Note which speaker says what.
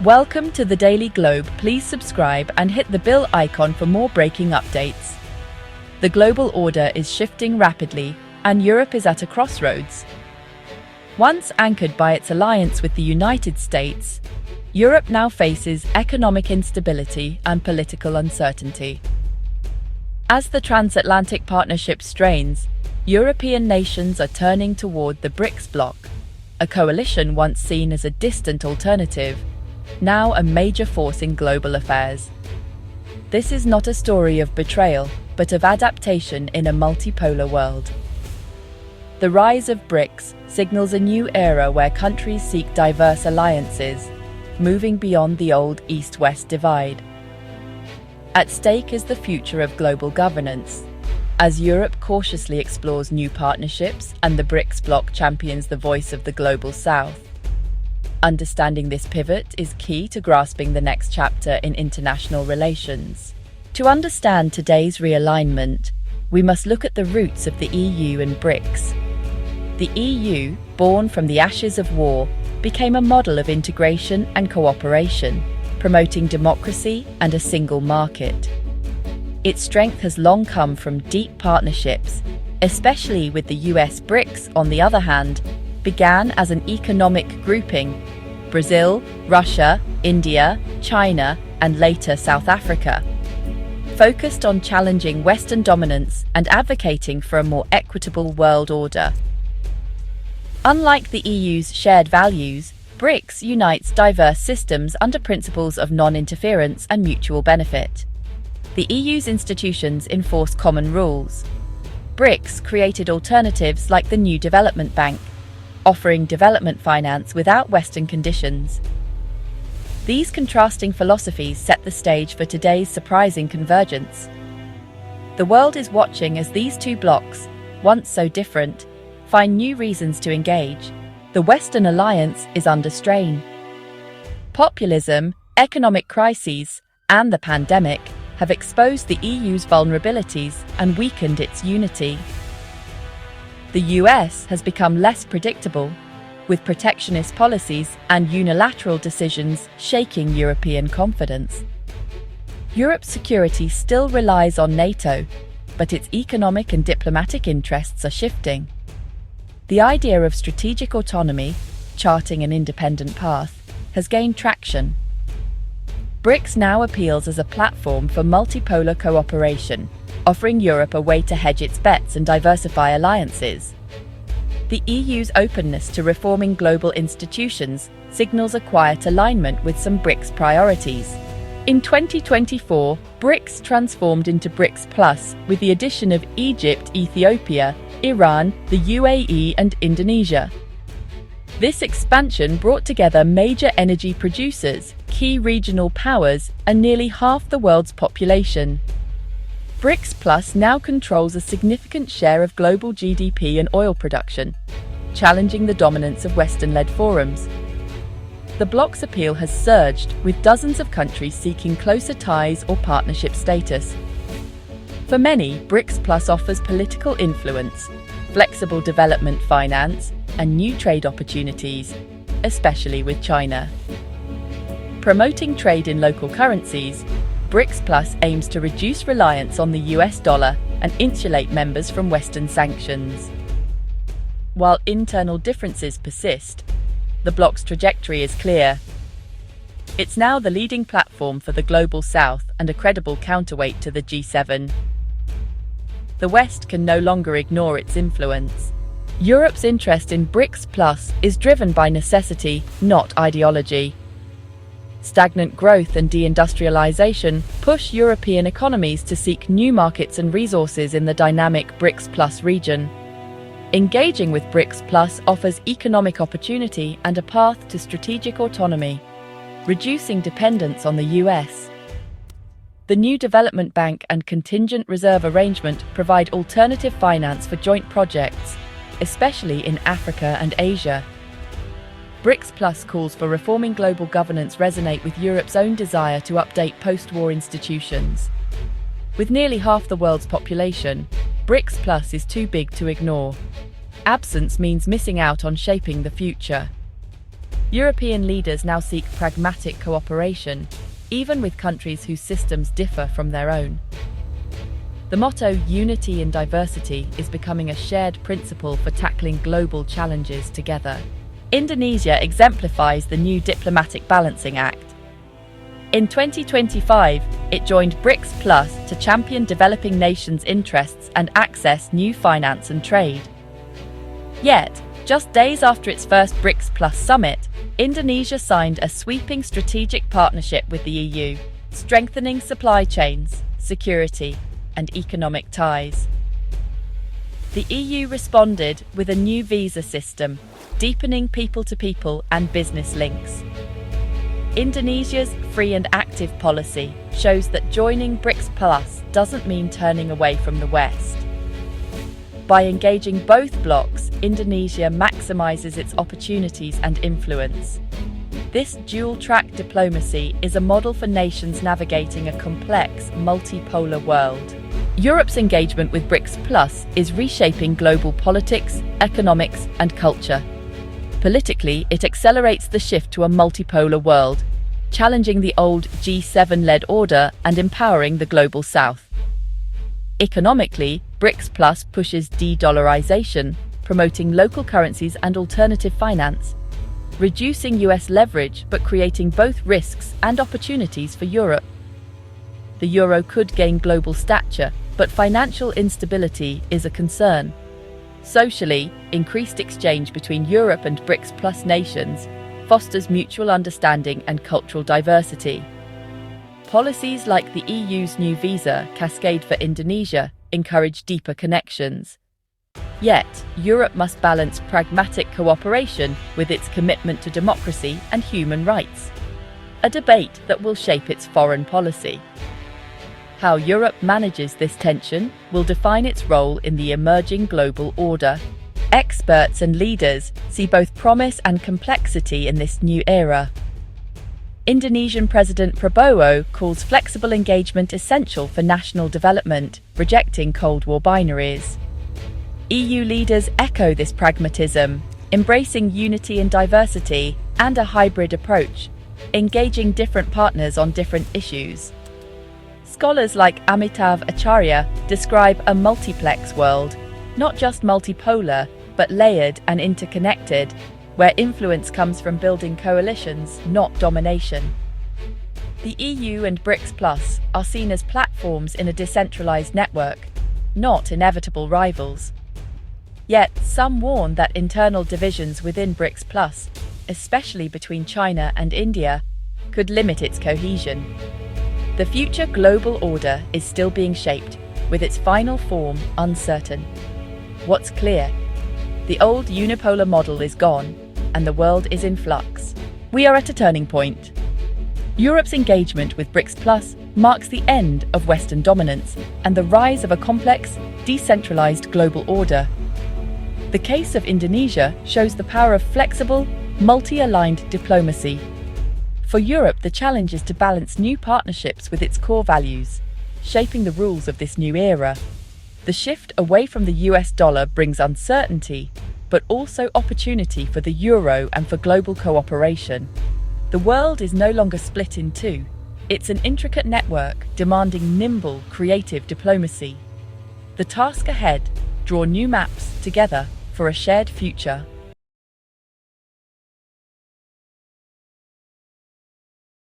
Speaker 1: Welcome to the Daily Globe. Please subscribe and hit the bell icon for more breaking updates. The global order is shifting rapidly, and Europe is at a crossroads. Once anchored by its alliance with the United States, Europe now faces economic instability and political uncertainty. As the transatlantic partnership strains, European nations are turning toward the BRICS bloc, a coalition once seen as a distant alternative, now a major force in global affairs. This is not a story of betrayal, but of adaptation in a multipolar world. The rise of BRICS signals a new era where countries seek diverse alliances, moving beyond the old East-West divide. At stake is the future of global governance, as Europe cautiously explores new partnerships and the BRICS bloc champions the voice of the global South. Understanding this pivot is key to grasping the next chapter in international relations. To understand today's realignment, we must look at the roots of the EU and BRICS. The EU, born from the ashes of war, became a model of integration and cooperation, promoting democracy and a single market. Its strength has long come from deep partnerships, especially with the US. BRICS, on the other hand, began as an economic grouping: Brazil, Russia, India, China, and later South Africa, focused on challenging Western dominance and advocating for a more equitable world order. Unlike the EU's shared values, BRICS unites diverse systems under principles of non-interference and mutual benefit. The EU's institutions enforce common rules. BRICS created alternatives like the New Development Bank, offering development finance without Western conditions. These contrasting philosophies set the stage for today's surprising convergence. The world is watching as these two blocs, once so different, find new reasons to engage. The Western alliance is under strain. Populism, economic crises, and the pandemic have exposed the EU's vulnerabilities and weakened its unity. The US has become less predictable, with protectionist policies and unilateral decisions shaking European confidence. Europe's security still relies on NATO, but its economic and diplomatic interests are shifting. The idea of strategic autonomy, charting an independent path, has gained traction. BRICS now appeals as a platform for multipolar cooperation, offering Europe a way to hedge its bets and diversify alliances. The EU's openness to reforming global institutions signals a quiet alignment with some BRICS priorities. In 2024, BRICS transformed into BRICS Plus with the addition of Egypt, Ethiopia, Iran, the UAE, and Indonesia. This expansion brought together major energy producers, key regional powers, and nearly half the world's population. BRICS Plus now controls a significant share of global GDP and oil production, challenging the dominance of Western-led forums. The bloc's appeal has surged, with dozens of countries seeking closer ties or partnership status. For many, BRICS Plus offers political influence, flexible development finance, and new trade opportunities, especially with China. Promoting trade in local currencies, BRICS Plus aims to reduce reliance on the US dollar and insulate members from Western sanctions. While internal differences persist, the bloc's trajectory is clear. It's now the leading platform for the global South and a credible counterweight to the G7. The West can no longer ignore its influence. Europe's interest in BRICS Plus is driven by necessity, not ideology. Stagnant growth and deindustrialization push European economies to seek new markets and resources in the dynamic BRICS Plus region. Engaging with BRICS Plus offers economic opportunity and a path to strategic autonomy, reducing dependence on the US. The New Development Bank and Contingent Reserve Arrangement provide alternative finance for joint projects, especially in Africa and Asia. BRICS Plus calls for reforming global governance resonate with Europe's own desire to update post-war institutions. With nearly half the world's population, BRICS Plus is too big to ignore. Absence means missing out on shaping the future. European leaders now seek pragmatic cooperation, even with countries whose systems differ from their own. The motto "Unity in Diversity" is becoming a shared principle for tackling global challenges together. Indonesia exemplifies the new diplomatic balancing act. In 2025, it joined BRICS Plus to champion developing nations' interests and access new finance and trade. Yet, just days after its first BRICS Plus summit, Indonesia signed a sweeping strategic partnership with the EU, strengthening supply chains, security, and economic ties. The EU responded with a new visa system, deepening people-to-people and business links. Indonesia's free and active policy shows that joining BRICS Plus doesn't mean turning away from the West. By engaging both blocs, Indonesia maximizes its opportunities and influence. This dual-track diplomacy is a model for nations navigating a complex, multipolar world. Europe's engagement with BRICS Plus is reshaping global politics, economics, and culture. Politically, it accelerates the shift to a multipolar world, challenging the old G7-led order and empowering the global South. Economically, BRICS Plus pushes de-dollarization, promoting local currencies and alternative finance, reducing US leverage but creating both risks and opportunities for Europe. The euro could gain global stature, but financial instability is a concern. Socially, increased exchange between Europe and BRICS Plus nations fosters mutual understanding and cultural diversity. Policies like the EU's new visa cascade for Indonesia encourage deeper connections. Yet, Europe must balance pragmatic cooperation with its commitment to democracy and human rights, a debate that will shape its foreign policy. How Europe manages this tension will define its role in the emerging global order. Experts and leaders see both promise and complexity in this new era. Indonesian President Prabowo calls flexible engagement essential for national development, rejecting Cold War binaries. EU leaders echo this pragmatism, embracing unity in diversity and a hybrid approach, engaging different partners on different issues. Scholars like Amitav Acharya describe a multiplex world, not just multipolar, but layered and interconnected, where influence comes from building coalitions, not domination. The EU and BRICS Plus are seen as platforms in a decentralized network, not inevitable rivals. Yet, some warn that internal divisions within BRICS Plus, especially between China and India, could limit its cohesion. The future global order is still being shaped, with its final form uncertain. What's clear? The old unipolar model is gone, and the world is in flux. We are at a turning point. Europe's engagement with BRICS Plus marks the end of Western dominance and the rise of a complex, decentralized global order. The case of Indonesia shows the power of flexible, multi-aligned diplomacy. For Europe, the challenge is to balance new partnerships with its core values, shaping the rules of this new era. The shift away from the US dollar brings uncertainty, but also opportunity for the euro and for global cooperation. The world is no longer split in two. It's an intricate network demanding nimble, creative diplomacy. The task ahead: draw new maps together for a shared future.